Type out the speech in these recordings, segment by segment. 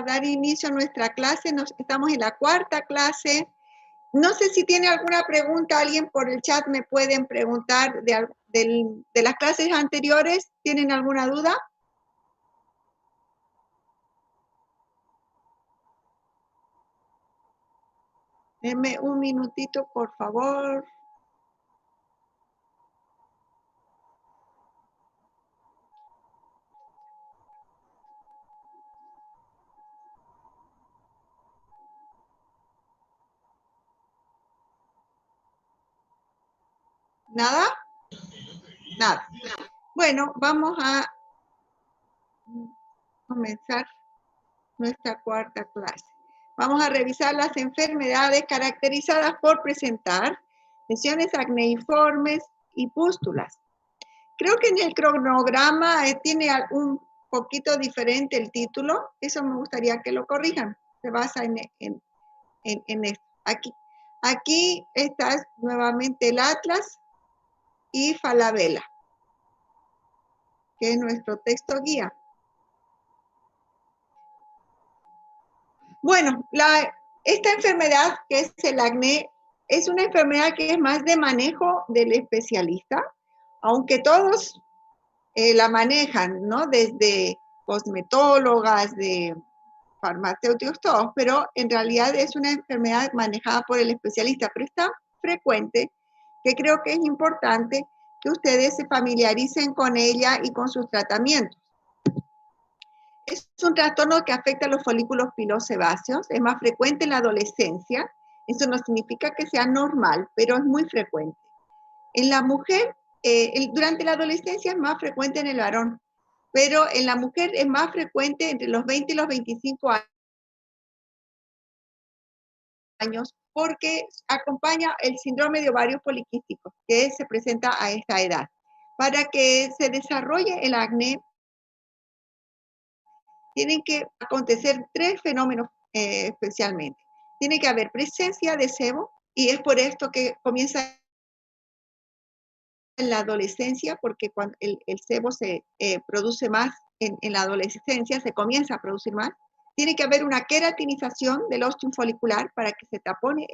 a dar inicio a nuestra clase. Estamos en la cuarta clase. No sé si tiene alguna pregunta, alguien por el chat me pueden preguntar de las clases anteriores. ¿Tienen alguna duda? Denme un minutito, por favor. ¿Nada? Nada. Bueno, vamos a comenzar nuestra cuarta clase. Vamos a revisar las enfermedades caracterizadas por presentar lesiones acneiformes y pústulas. Creo que en el cronograma tiene un poquito diferente el título. Eso me gustaría que lo corrijan. Se basa en esto. Aquí está nuevamente el Atlas y Falabella, que es nuestro texto guía. Bueno, esta enfermedad que es el acné es una enfermedad que es más de manejo del especialista, aunque todos la manejan, ¿no? Desde cosmetólogas, de farmacéuticos, todos, pero en realidad es una enfermedad manejada por el especialista, pero es tan frecuente que creo que es importante que ustedes se familiaricen con ella y con sus tratamientos. Es un trastorno que afecta a los folículos pilosebáceos, es más frecuente en la adolescencia, eso no significa que sea normal, pero es muy frecuente. En la mujer, durante la adolescencia es más frecuente en el varón, pero en la mujer es más frecuente entre los 20 y los 25 años porque acompaña el síndrome de ovarios poliquísticos que se presenta a esta edad. Para que se desarrolle el acné, tienen que acontecer tres fenómenos especialmente. Tiene que haber presencia de sebo, y es por esto que comienza en la adolescencia, porque cuando el sebo se produce más en la adolescencia, se comienza a producir más. Tiene que haber una queratinización del ostium folicular para que se tapone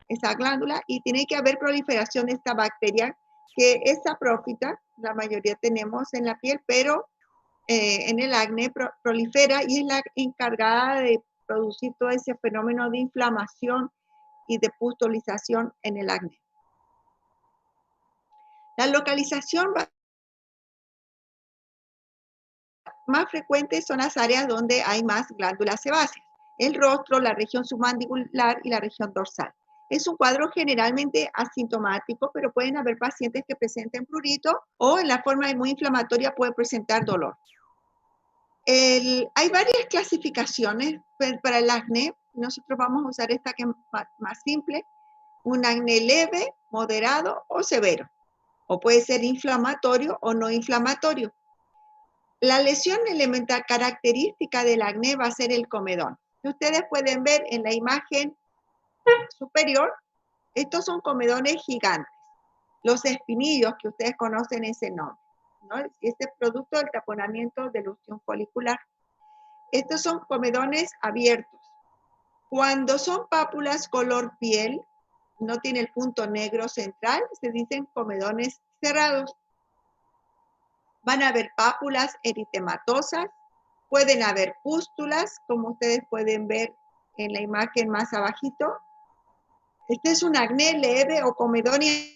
esa glándula, y tiene que haber proliferación de esta bacteria que es saprófita, la mayoría tenemos en la piel, pero en el acné prolifera y es la encargada de producir todo ese fenómeno de inflamación y de pustulización en el acné. La localización más frecuente son las áreas donde hay más glándulas sebáceas: el rostro, la región submandibular y la región dorsal. Es un cuadro generalmente asintomático, pero pueden haber pacientes que presenten prurito o en la forma muy inflamatoria puede presentar dolor. Hay varias clasificaciones para el acné. Nosotros vamos a usar esta que es más simple: un acné leve, moderado o severo, o puede ser inflamatorio o no inflamatorio. La lesión elemental característica del acné va a ser el comedón. Ustedes pueden ver en la imagen superior, estos son comedones gigantes, los espinillos que ustedes conocen ese nombre, ¿no? Este es producto del taponamiento del ostium folicular. Estos son comedones abiertos. Cuando son pápulas color piel, no tiene el punto negro central, se dicen comedones cerrados. Van a haber pápulas eritematosas, pueden haber pústulas, como ustedes pueden ver en la imagen más abajito. Este es un acné leve o comedoniano.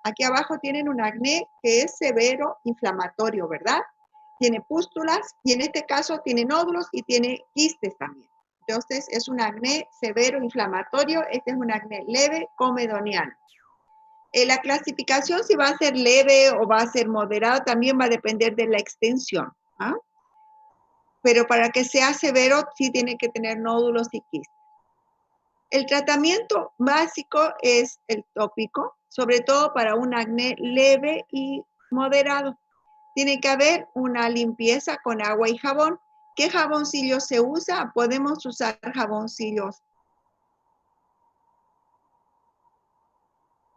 Aquí abajo tienen un acné que es severo, inflamatorio, ¿verdad? Tiene pústulas y en este caso tiene nódulos y tiene quistes también. Entonces es un acné severo, inflamatorio. Este es un acné leve, comedoniano. La clasificación, si va a ser leve o va a ser moderado, también va a depender de la extensión, ¿ah? Pero para que sea severo, sí tiene que tener nódulos y quistes. El tratamiento básico es el tópico, sobre todo para un acné leve y moderado. Tiene que haber una limpieza con agua y jabón. ¿Qué jaboncillo se usa? Podemos usar jaboncillos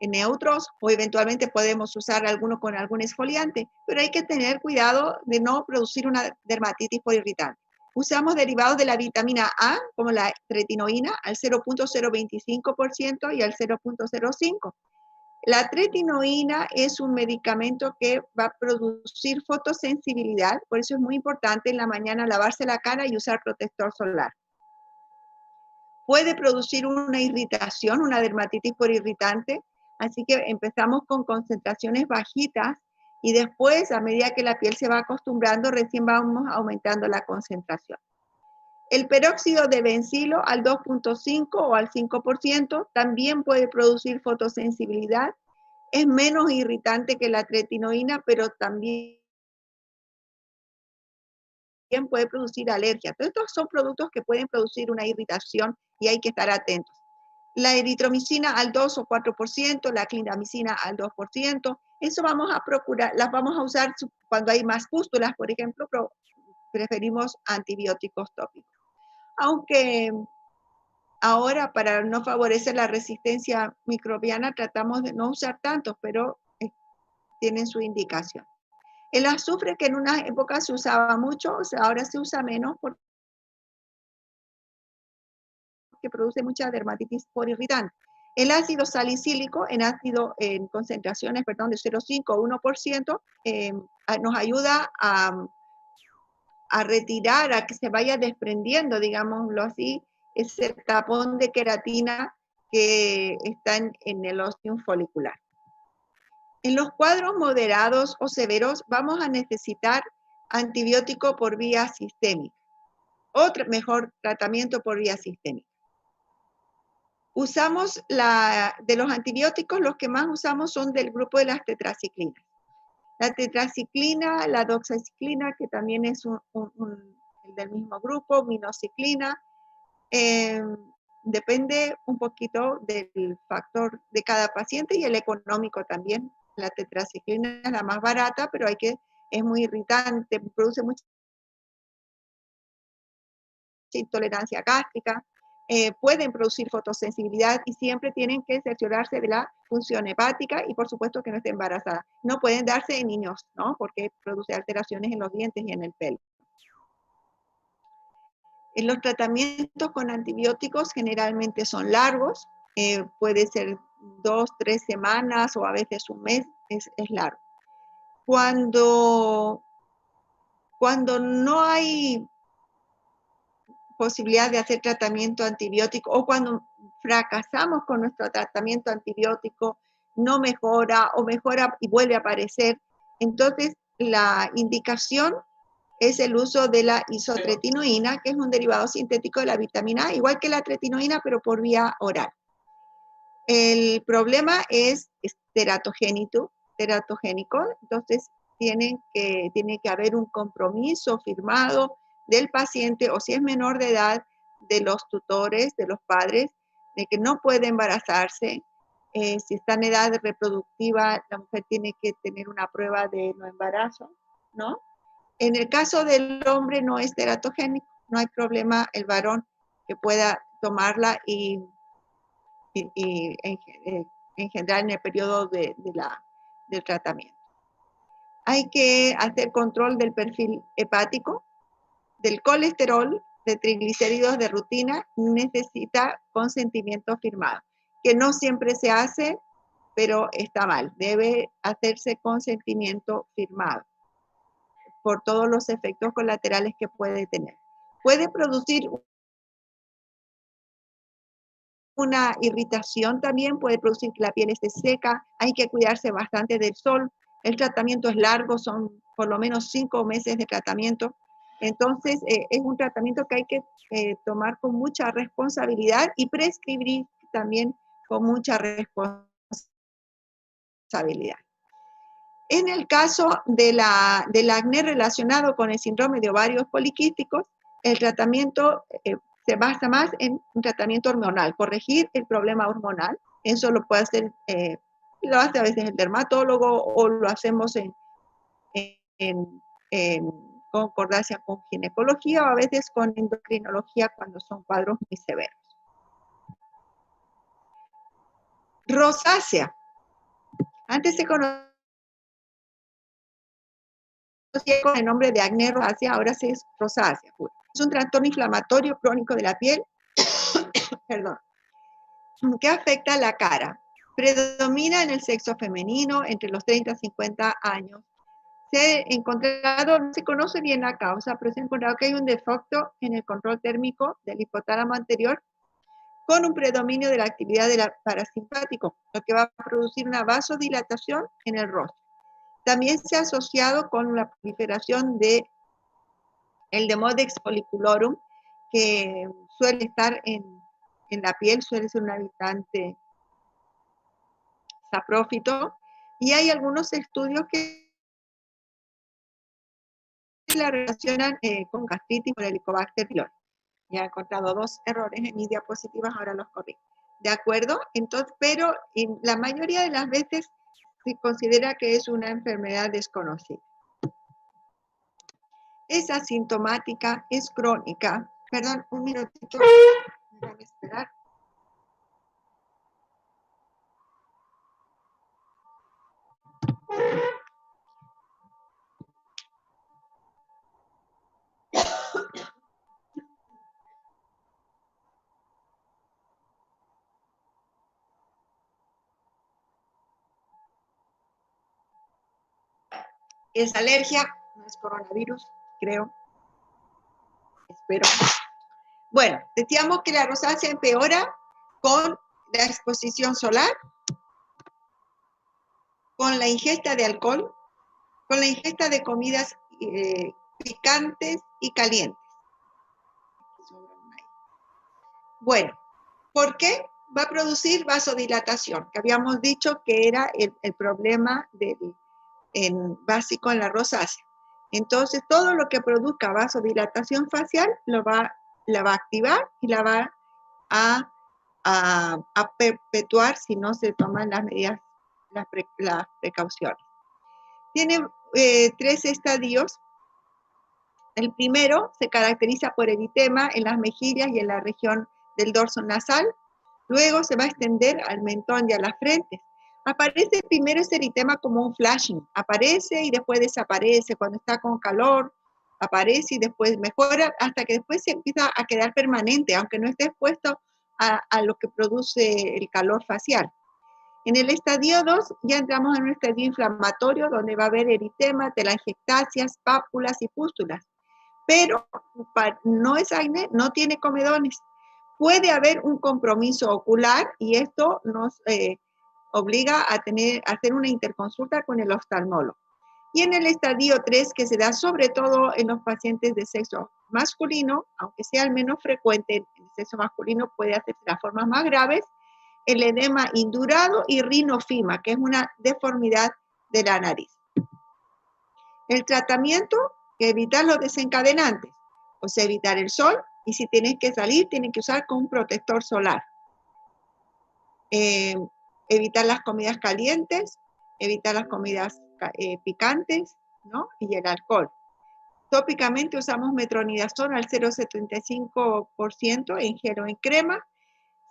neutros o eventualmente podemos usar alguno con algún exfoliante, pero hay que tener cuidado de no producir una dermatitis por irritante. Usamos derivados de la vitamina A, como la tretinoína, al 0.025% y al 0.05%. La tretinoína es un medicamento que va a producir fotosensibilidad, por eso es muy importante en la mañana lavarse la cara y usar protector solar. Puede producir una irritación, una dermatitis por irritante, así que empezamos con concentraciones bajitas y después, a medida que la piel se va acostumbrando, recién vamos aumentando la concentración. El peróxido de bencilo al 2.5 o al 5% también puede producir fotosensibilidad. Es menos irritante que la tretinoína, pero también puede producir alergia. Todos estos son productos que pueden producir una irritación y hay que estar atentos. La eritromicina al 2 o 4%, la clindamicina al 2%, eso vamos a procurar, las vamos a usar cuando hay más pústulas, por ejemplo, pero preferimos antibióticos tópicos. Aunque ahora, para no favorecer la resistencia microbiana, tratamos de no usar tantos, pero tienen su indicación. El azufre, que en una época se usaba mucho, o sea, ahora se usa menos porque produce mucha dermatitis por irritante. El ácido salicílico en concentraciones, de 0,5 o 1%, nos ayuda a retirar, a que se vaya desprendiendo, digámoslo así, ese tapón de queratina que está en el ostium folicular. En los cuadros moderados o severos vamos a necesitar antibiótico por vía sistémica. Otro mejor tratamiento por vía sistémica. Usamos de los antibióticos, los que más usamos son del grupo de las tetraciclinas. La tetraciclina, la doxaciclina, que también es del mismo grupo, minoxiclina, depende un poquito del factor de cada paciente y el económico también. La tetraciclina es la más barata, pero es muy irritante, produce mucha intolerancia gástrica, pueden producir fotosensibilidad y siempre tienen que cerciorarse de la función hepática y por supuesto que no esté embarazada. No pueden darse en niños, ¿no? Porque produce alteraciones en los dientes y en el pelo. Los tratamientos con antibióticos generalmente son largos, puede ser 2, 3 semanas o a veces un mes, es largo. Cuando no hay posibilidad de hacer tratamiento antibiótico o cuando fracasamos con nuestro tratamiento antibiótico, no mejora o mejora y vuelve a aparecer, entonces la indicación es el uso de la isotretinoína, que es un derivado sintético de la vitamina A, igual que la tretinoína, pero por vía oral. El problema es teratogénico, entonces tiene que haber un compromiso firmado del paciente, o si es menor de edad, de los tutores, de los padres, de que no puede embarazarse. Si está en edad reproductiva, la mujer tiene que tener una prueba de no embarazo, ¿no? En el caso del hombre no es teratogénico, no hay problema, el varón que pueda tomarla y engendrar en el periodo del tratamiento. Hay que hacer control del perfil hepático, del colesterol, de triglicéridos de rutina, necesita consentimiento firmado, que no siempre se hace, pero está mal, debe hacerse consentimiento firmado por todos los efectos colaterales que puede tener. Puede producir una irritación también, puede producir que la piel esté seca, hay que cuidarse bastante del sol, el tratamiento es largo, son por lo menos 5 meses de tratamiento, entonces es un tratamiento que hay que tomar con mucha responsabilidad y prescribir también con mucha responsabilidad. En el caso del acné relacionado con el síndrome de ovarios poliquísticos, el tratamiento se basa más en un tratamiento hormonal, corregir el problema hormonal. Eso lo puede hacer, lo hace a veces el dermatólogo o lo hacemos en concordancia con ginecología o a veces con endocrinología cuando son cuadros muy severos. Rosácea. Antes se conocía con el nombre de acné rosácea, ahora sí es rosácea. Es un trastorno inflamatorio crónico de la piel, perdón, que afecta a la cara. Predomina en el sexo femenino entre los 30 y 50 años. Se ha encontrado, no se conoce bien la causa, pero se ha encontrado que hay un defecto en el control térmico del hipotálamo anterior con un predominio de la actividad del parasimpático, lo que va a producir una vasodilatación en el rostro. También se ha asociado con la proliferación de el Demodex folliculorum, que suele estar en la piel, suele ser un habitante saprófito, y hay algunos estudios que la relacionan con gastritis por Helicobacter pylori. Ya he encontrado 2 errores en mis diapositivas, ahora los corrijo. ¿De acuerdo? Entonces, pero en la mayoría de las veces se considera que es una enfermedad desconocida. Es asintomática, es crónica. Perdón, un minutito. Me van a esperar. Es alergia, no es coronavirus, creo. Espero. Bueno, decíamos que la rosácea empeora con la exposición solar, con la ingesta de alcohol, con la ingesta de comidas picantes y calientes. Bueno, ¿por qué? Va a producir vasodilatación, que habíamos dicho que era el problema básico en la rosácea. Entonces, todo lo que produzca vasodilatación facial la va a activar y la va a perpetuar si no se toman las medidas, las precauciones. Tiene 3 estadios. El primero se caracteriza por eritema en las mejillas y en la región del dorso nasal. Luego se va a extender al mentón y a la frente. Aparece primero ese eritema como un flashing. Aparece y después desaparece. Cuando está con calor, aparece y después mejora, hasta que después se empieza a quedar permanente, aunque no esté expuesto a lo que produce el calor facial. En el estadio 2 ya entramos en un estadio inflamatorio donde va a haber eritema, telangiectasias, pápulas y pústulas. Pero no es acné, no tiene comedones. Puede haber un compromiso ocular y esto nos obliga a hacer una interconsulta con el oftalmólogo. Y en el estadio 3, que se da sobre todo en los pacientes de sexo masculino, aunque sea el menos frecuente en el sexo masculino, puede hacerse las formas más graves, el edema indurado y rinofima, que es una deformidad de la nariz. El tratamiento, que evitar los desencadenantes, o sea, evitar el sol, y si tienes que salir, tienes que usar con un protector solar. Evitar las comidas calientes, evitar las comidas picantes, ¿no? Y el alcohol. Tópicamente usamos metronidazol al 0,75% en gel o en crema.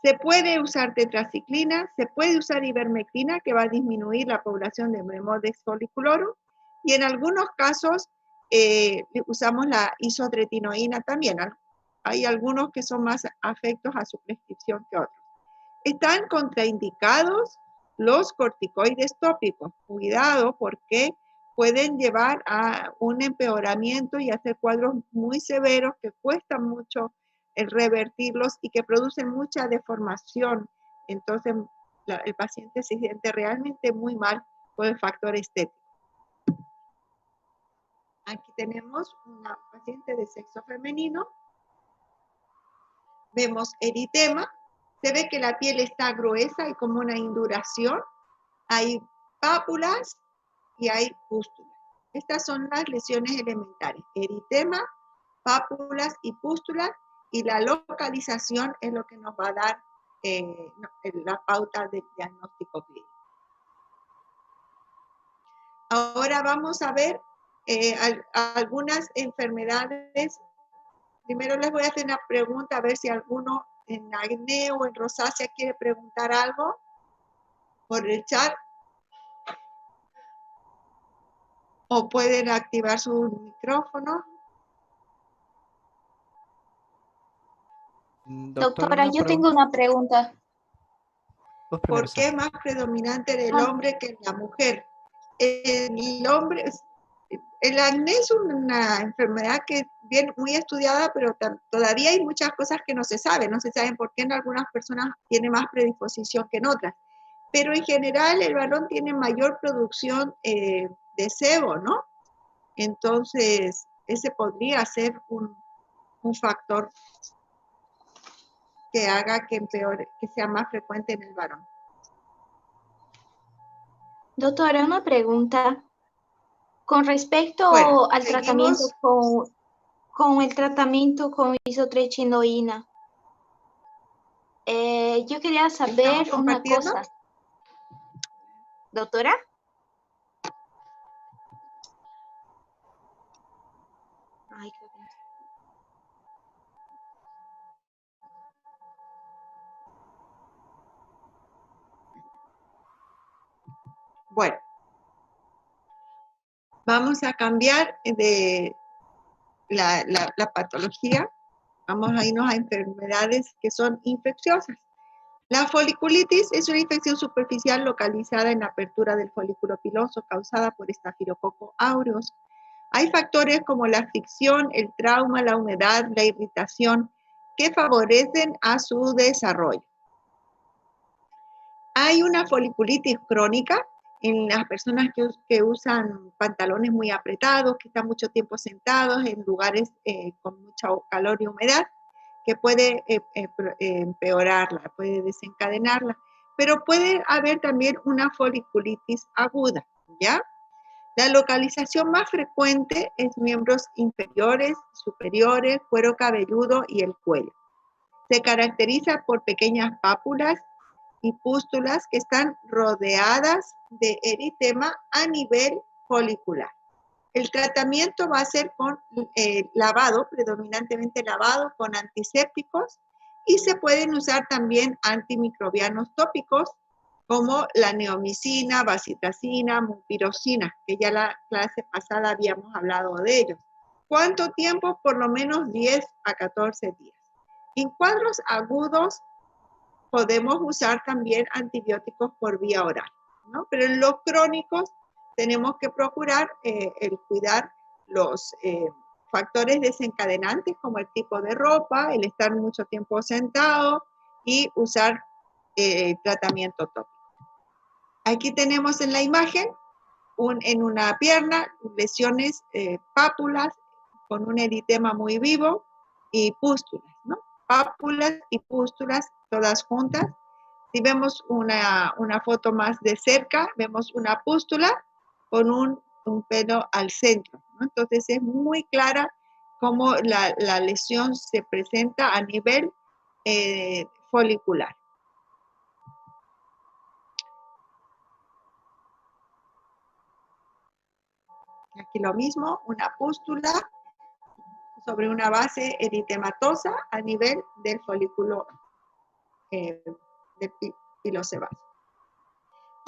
Se puede usar tetraciclina, se puede usar ivermectina, que va a disminuir la población de Demodex folliculorum, y en algunos casos usamos la isotretinoína también. Hay algunos que son más afectos a su prescripción que otros. Están contraindicados los corticoides tópicos. Cuidado, porque pueden llevar a un empeoramiento y hacer cuadros muy severos que cuestan mucho el revertirlos y que producen mucha deformación. Entonces, el paciente se siente realmente muy mal con el factor estético. Aquí tenemos una paciente de sexo femenino. Vemos eritema. Se ve que la piel está gruesa y como una induración. Hay pápulas y hay pústulas. Estas son las lesiones elementales. Eritema, pápulas y pústulas, y la localización es lo que nos va a dar la pauta del diagnóstico clínico. Ahora vamos a ver algunas enfermedades. Primero les voy a hacer una pregunta, a ver si alguno en acné o en rosácea quiere preguntar algo por el chat. o pueden activar su micrófono. Doctora, yo tengo una pregunta. ¿Por qué es más predominante en el hombre que en la mujer? El hombre, el acné es una enfermedad que es bien, muy estudiada, pero todavía hay muchas cosas que no se saben. No se saben por qué en algunas personas tiene más predisposición que en otras. Pero en general el varón tiene mayor producción de sebo, ¿no? Entonces, ese podría ser un factor que haga que empeore, que sea más frecuente en el varón. Doctora, una pregunta. Con respecto Bueno, al tratamiento con el tratamiento con isotretinoína, yo quería saber una cosa. Doctora. Ay, creo que no. Bueno, vamos a cambiar de la patología. Vamos a irnos a enfermedades que son infecciosas. La foliculitis es una infección superficial localizada en la apertura del folículo piloso causada por Staphylococcus aureus. Hay factores como la fricción, el trauma, la humedad, la irritación que favorecen a su desarrollo. Hay una foliculitis crónica en las personas que usan pantalones muy apretados, que están mucho tiempo sentados en lugares con mucha calor y humedad, que puede empeorarla, puede desencadenarla, pero puede haber también una foliculitis aguda, ¿ya? La localización más frecuente es miembros inferiores, superiores, cuero cabelludo y el cuello. Se caracteriza por pequeñas pápulas y pústulas que están rodeadas de eritema a nivel folicular. El tratamiento va a ser con lavado, predominantemente lavado con antisépticos, y se pueden usar también antimicrobianos tópicos como la neomicina, bacitracina, mupirocina, que ya la clase pasada habíamos hablado de ellos. ¿Cuánto tiempo? Por lo menos 10 a 14 días. En cuadros agudos podemos usar también antibióticos por vía oral, ¿no? Pero en los crónicos tenemos que procurar el cuidar los factores desencadenantes como el tipo de ropa, el estar mucho tiempo sentado y usar tratamiento tópico. Aquí tenemos en la imagen en una pierna lesiones, pápulas con un eritema muy vivo y pústulas, ¿no? Pápulas y pústulas todas juntas. Si vemos una foto más de cerca, vemos una pústula con un pelo al centro, ¿no? Entonces es muy clara cómo la lesión se presenta a nivel folicular. Aquí lo mismo, una pústula sobre una base eritematosa a nivel del folículo pilosebáceo.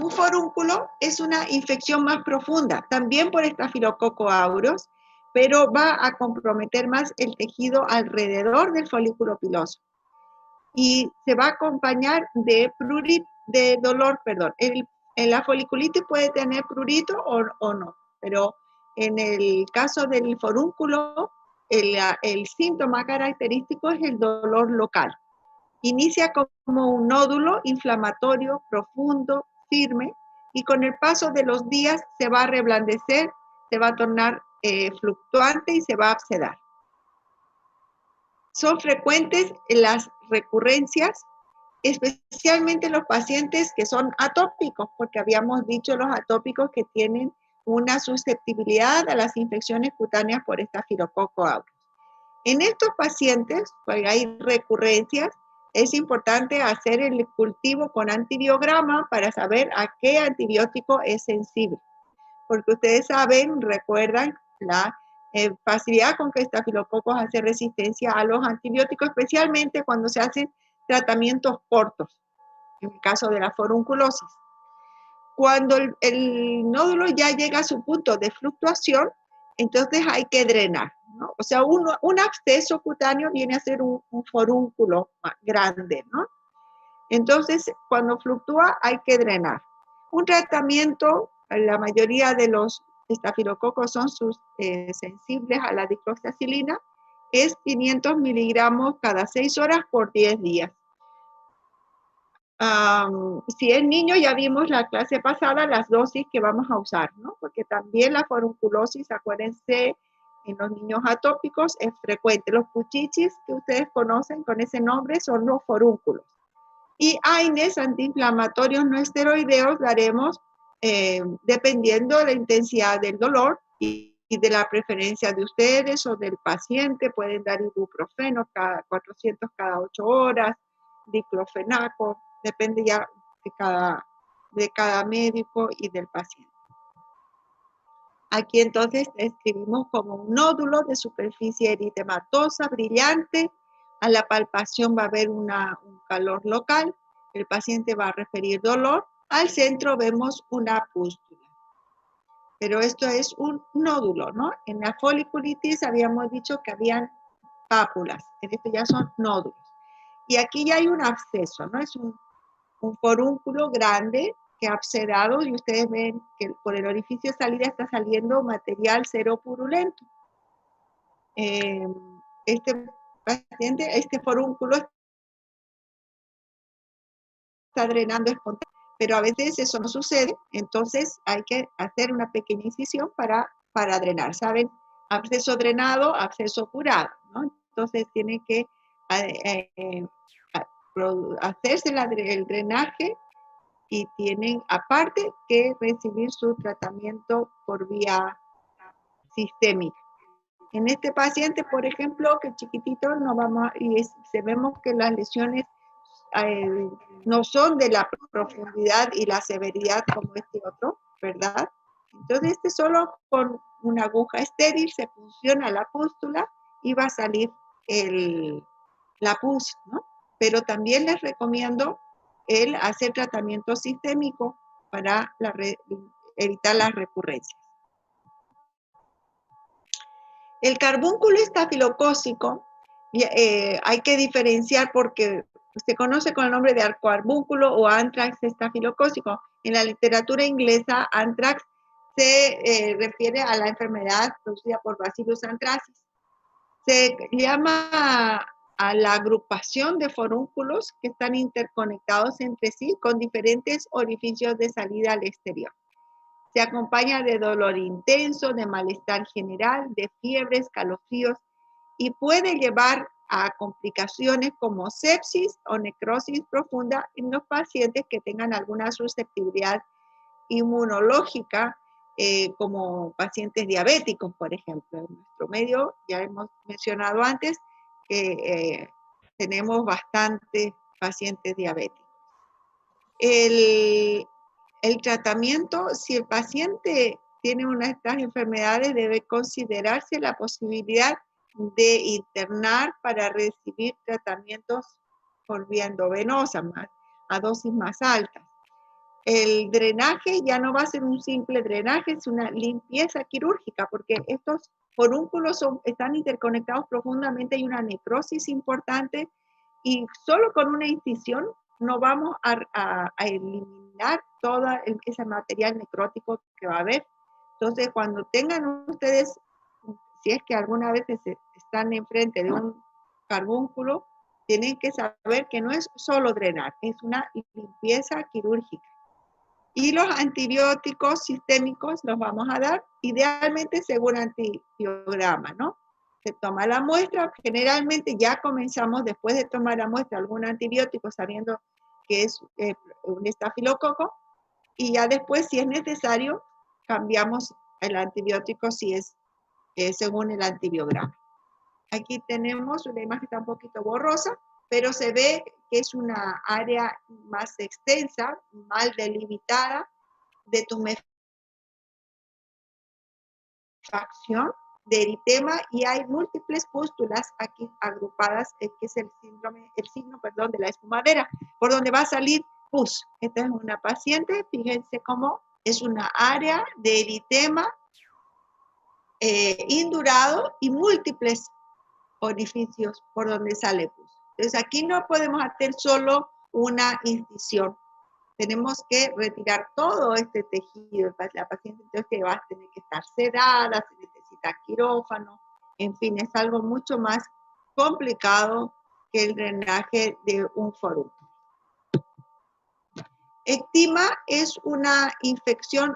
Un forúnculo es una infección más profunda, también por Staphylococcus aureus, pero va a comprometer más el tejido alrededor del folículo piloso. Y se va a acompañar de dolor. En la foliculitis puede tener prurito o no, pero en el caso del forúnculo, el síntoma característico es el dolor local. Inicia como un nódulo inflamatorio profundo, firme, y con el paso de los días se va a reblandecer, se va a tornar fluctuante y se va a abscedar. Son frecuentes las recurrencias, especialmente los pacientes que son atópicos, porque habíamos dicho los atópicos que tienen una susceptibilidad a las infecciones cutáneas por Staphylococcus aureus. En estos pacientes, cuando hay recurrencias, es importante hacer el cultivo con antibiograma para saber a qué antibiótico es sensible. Porque ustedes saben, recuerdan la facilidad con que Staphylococcus hace resistencia a los antibióticos, especialmente cuando se hacen tratamientos cortos, en el caso de la forunculosis. Cuando el nódulo ya llega a su punto de fluctuación, entonces hay que drenar, ¿no? O sea, un absceso cutáneo viene a ser un forúnculo grande, ¿no? Entonces, cuando fluctúa hay que drenar. Un tratamiento, la mayoría de los estafilococos son sensibles a la dicloxacilina, es 500 miligramos cada 6 horas por 10 días. Si es niño, ya vimos la clase pasada las dosis que vamos a usar, ¿no? Porque también la forunculosis, acuérdense, en los niños atópicos es frecuente. Los puchichis que ustedes conocen con ese nombre son los forúnculos. Y AINES, antiinflamatorios no esteroideos, daremos dependiendo de la intensidad del dolor y de la preferencia de ustedes o del paciente. Pueden dar ibuprofeno cada 400 cada 8 horas, diclofenaco, depende ya de cada médico y del paciente. Aquí entonces escribimos como un nódulo de superficie eritematosa, brillante. A la palpación va a haber un calor local. El paciente va a referir dolor. Al centro vemos una pústula. Pero esto es un nódulo, ¿no? En la foliculitis habíamos dicho que habían pápulas. En esto ya son nódulos. Y aquí ya hay un absceso, ¿no? Es un forúnculo grande que ha abscedado y ustedes ven que por el orificio de salida está saliendo material cero purulento. Este paciente, este forúnculo está drenando espontáneamente, pero a veces eso no sucede, entonces hay que hacer una pequeña incisión para drenar. ¿Saben? Absceso drenado, absceso curado, ¿no? Entonces tienen que hacerse el drenaje y tienen aparte que recibir su tratamiento por vía sistémica. En este paciente, por ejemplo, que chiquitito, no vamos vemos que las lesiones no son de la profundidad y la severidad como este otro, ¿verdad? Entonces, solo con una aguja estéril se funciona la pústula y va a salir la pus, ¿no? Pero también les recomiendo el hacer tratamiento sistémico para evitar las recurrencias. El carbúnculo estafilocócico hay que diferenciar porque se conoce con el nombre de carbúnculo o anthrax estafilocócico. En la literatura inglesa, anthrax se refiere a la enfermedad producida por Bacillus anthracis. Se llama a la agrupación de forúnculos que están interconectados entre sí con diferentes orificios de salida al exterior. Se acompaña de dolor intenso, de malestar general, de fiebre, escalofríos y puede llevar a complicaciones como sepsis o necrosis profunda en los pacientes que tengan alguna susceptibilidad inmunológica, como pacientes diabéticos, por ejemplo. En nuestro medio, ya hemos mencionado antes, que tenemos bastantes pacientes diabéticos. El tratamiento, si el paciente tiene una de estas enfermedades, debe considerarse la posibilidad de internar para recibir tratamientos por vía endovenosa, a dosis más altas. El drenaje ya no va a ser un simple drenaje, es una limpieza quirúrgica, porque estos forúnculos están interconectados profundamente, hay una necrosis importante y solo con una incisión no vamos a eliminar todo ese material necrótico que va a haber. Entonces, cuando tengan ustedes, si es que alguna vez están enfrente de un carbúnculo, tienen que saber que no es solo drenar, es una limpieza quirúrgica. Y los antibióticos sistémicos los vamos a dar idealmente según antibiograma, ¿no? Se toma la muestra, generalmente ya comenzamos después de tomar la muestra algún antibiótico sabiendo que es un estafilococo y ya después si es necesario cambiamos el antibiótico si es según el antibiograma. Aquí tenemos una imagen que está un poquito borrosa, pero se ve que es una área más extensa, mal delimitada, de tumefacción, de eritema, y hay múltiples pústulas aquí agrupadas, que es el signo de la espumadera, por donde va a salir pus. Esta es una paciente, fíjense cómo es una área de eritema indurado y múltiples orificios por donde sale pus. Entonces aquí no podemos hacer solo una incisión. Tenemos que retirar todo este tejido. La paciente entonces va a tener que estar sedada, se necesita quirófano, en fin, es algo mucho más complicado que el drenaje de un forúnculo. Eczema es una infección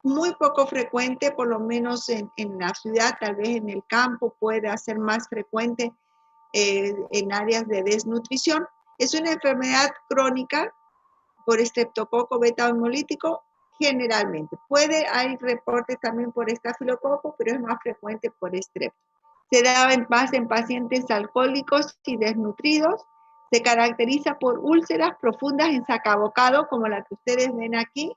muy poco frecuente, por lo menos en la ciudad, tal vez en el campo pueda ser más frecuente en áreas de desnutrición. Es una enfermedad crónica por estreptococo beta hemolítico generalmente. Hay reportes también por estafilococo, pero es más frecuente por estrep. Se da más en pacientes alcohólicos y desnutridos. Se caracteriza por úlceras profundas en sacabocado, como la que ustedes ven aquí,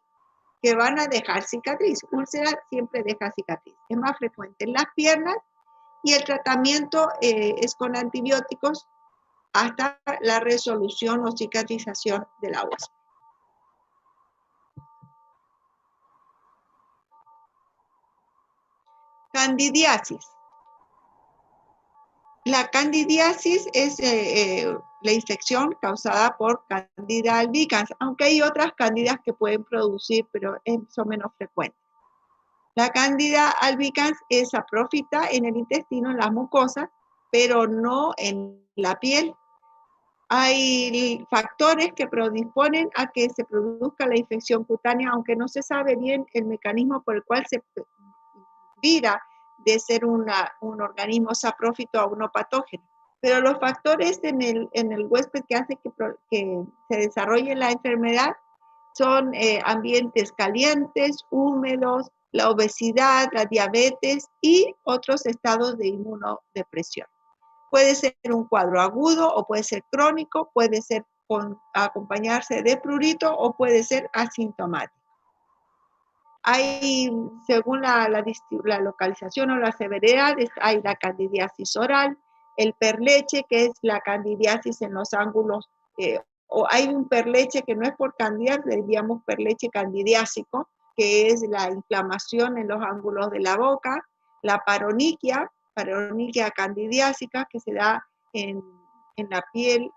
que van a dejar cicatriz. Úlcera siempre deja cicatriz. Es más frecuente en las piernas y el tratamiento es con antibióticos hasta la resolución o cicatrización de la úlcera. Candidiasis. La candidiasis es la infección causada por Candida albicans, aunque hay otras cándidas que pueden producir, pero son menos frecuentes. La Candida albicans es saprófita en el intestino, en las mucosas, pero no en la piel. Hay factores que predisponen a que se produzca la infección cutánea, aunque no se sabe bien el mecanismo por el cual se vira de ser un organismo saprófito a uno patógeno. Pero los factores en el huésped que hace que se desarrolle la enfermedad son ambientes calientes, húmedos, la obesidad, la diabetes y otros estados de inmunodepresión. Puede ser un cuadro agudo o puede ser crónico, puede ser acompañarse de prurito o puede ser asintomático. Hay, según la localización o la severidad, hay la candidiasis oral, el perleche, que es la candidiasis en los ángulos, o hay un perleche que no es por candida, le diríamos perleche candidiásico, que es la inflamación en los ángulos de la boca, la paroniquia candidiásica, que se da en la piel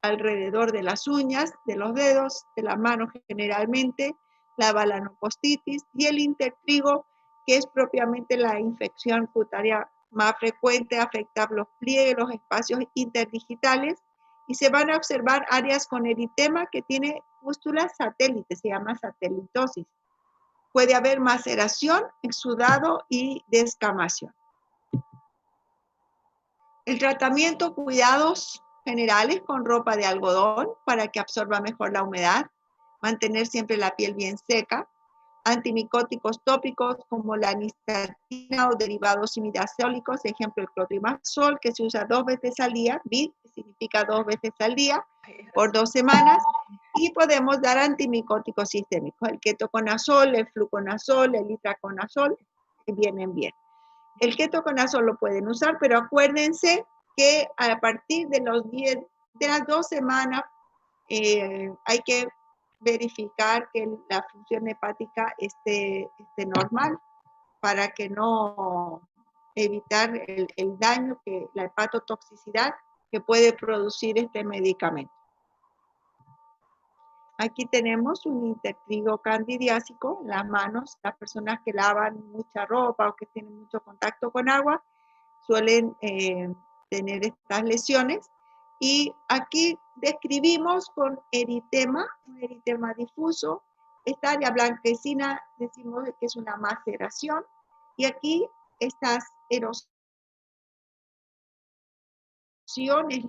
alrededor de las uñas, de los dedos, de la mano generalmente, la balanopostitis y el intertrigo, que es propiamente la infección cutánea más frecuente, afecta los pliegues, los espacios interdigitales, y se van a observar áreas con eritema que tiene pústulas satélites, se llama satelitosis. Puede haber maceración, exudado y descamación. El tratamiento, cuidados generales con ropa de algodón para que absorba mejor la humedad, mantener siempre la piel bien seca, antimicóticos tópicos como la nistatina o derivados imidazólicos, ejemplo el clotrimazol, que se usa 2 veces al día, BID, que significa 2 veces al día, por 2 semanas, y podemos dar antimicóticos sistémicos, el ketoconazol, el fluconazol, el itraconazol, que vienen bien. El ketoconazol lo pueden usar, pero acuérdense que a partir de las 2 semanas hay que verificar que la función hepática esté normal para que no evitar el daño, la hepatotoxicidad que puede producir este medicamento. Aquí tenemos un intertrigo candidiásico en las manos. Las personas que lavan mucha ropa o que tienen mucho contacto con agua suelen tener estas lesiones. Y aquí describimos con eritema, un eritema difuso. Esta área blanquecina decimos que es una maceración. Y aquí estas erosiones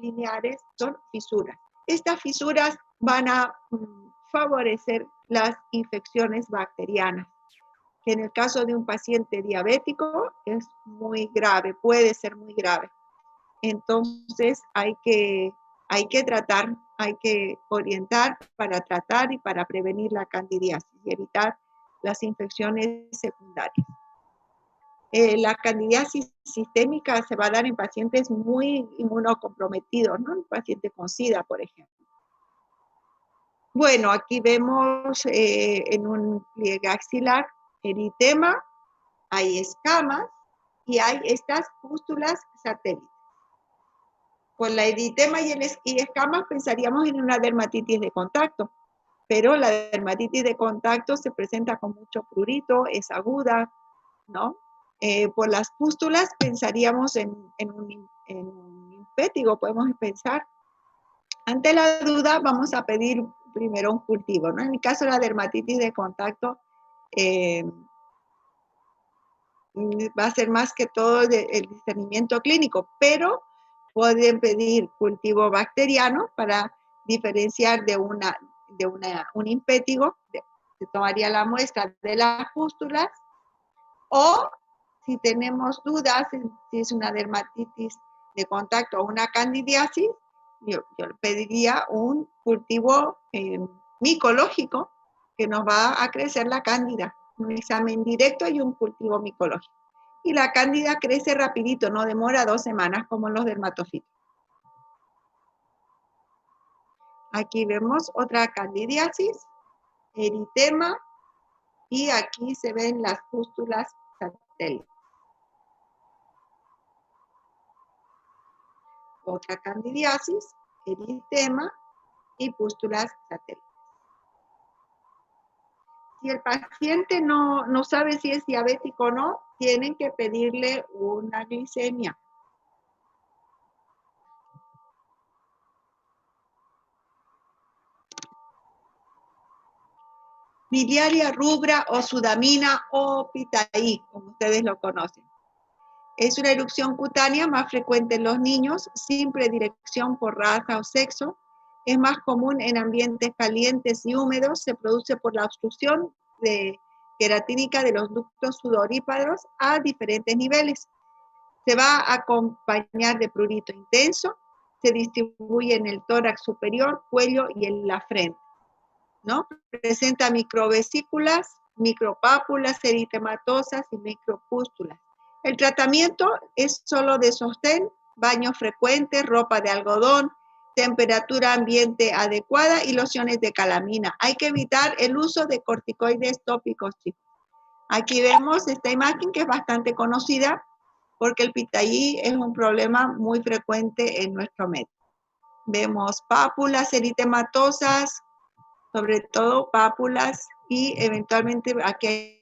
lineares son fisuras. Estas fisuras van a favorecer las infecciones bacterianas, que en el caso de un paciente diabético es muy grave, puede ser muy grave. Entonces hay que tratar, hay que orientar para tratar y para prevenir la candidiasis y evitar las infecciones secundarias. La candidiasis sistémica se va a dar en pacientes muy inmunocomprometidos, ¿no? Un paciente con SIDA, por ejemplo. Bueno, aquí vemos en un pliegue axilar eritema, hay escamas y hay estas pústulas satélites. Con la eritema y escamas pensaríamos en una dermatitis de contacto, pero la dermatitis de contacto se presenta con mucho prurito, es aguda, ¿no? Por las pústulas pensaríamos en un impétigo, podemos pensar. Ante la duda vamos a pedir primero un cultivo, ¿no? En el caso de la dermatitis de contacto, va a ser más que todo el discernimiento clínico, pero pueden pedir cultivo bacteriano para diferenciar de un impétigo. Se tomaría la muestra de las pústulas, o si tenemos dudas si es una dermatitis de contacto o una candidiasis, yo pediría un cultivo micológico que nos va a crecer la cándida, un examen directo y un cultivo micológico. Y la cándida crece rapidito, no demora 2 semanas como los dermatofitos. Aquí vemos otra candidiasis, eritema, y aquí se ven las pústulas satélites. Otra candidiasis, eritema y pústulas satélites. Si el paciente no sabe si es diabético o no, tienen que pedirle una glicemia. Biliaria rubra o sudamina o pitaí, como ustedes lo conocen. Es una erupción cutánea más frecuente en los niños, sin predilección por raza o sexo. Es más común en ambientes calientes y húmedos. Se produce por la obstrucción queratínica de los ductos sudoríparos a diferentes niveles. Se va a acompañar de prurito intenso. Se distribuye en el tórax superior, cuello y en la frente, ¿no? Presenta microvesículas, micropápulas eritematosas y micropústulas. El tratamiento es solo de sostén, baño frecuente, ropa de algodón, temperatura ambiente adecuada y lociones de calamina. Hay que evitar el uso de corticoides tópicos, chicos. Aquí vemos esta imagen que es bastante conocida porque el pitayí es un problema muy frecuente en nuestro medio. Vemos pápulas eritematosas, sobre todo pápulas, y eventualmente aquí hay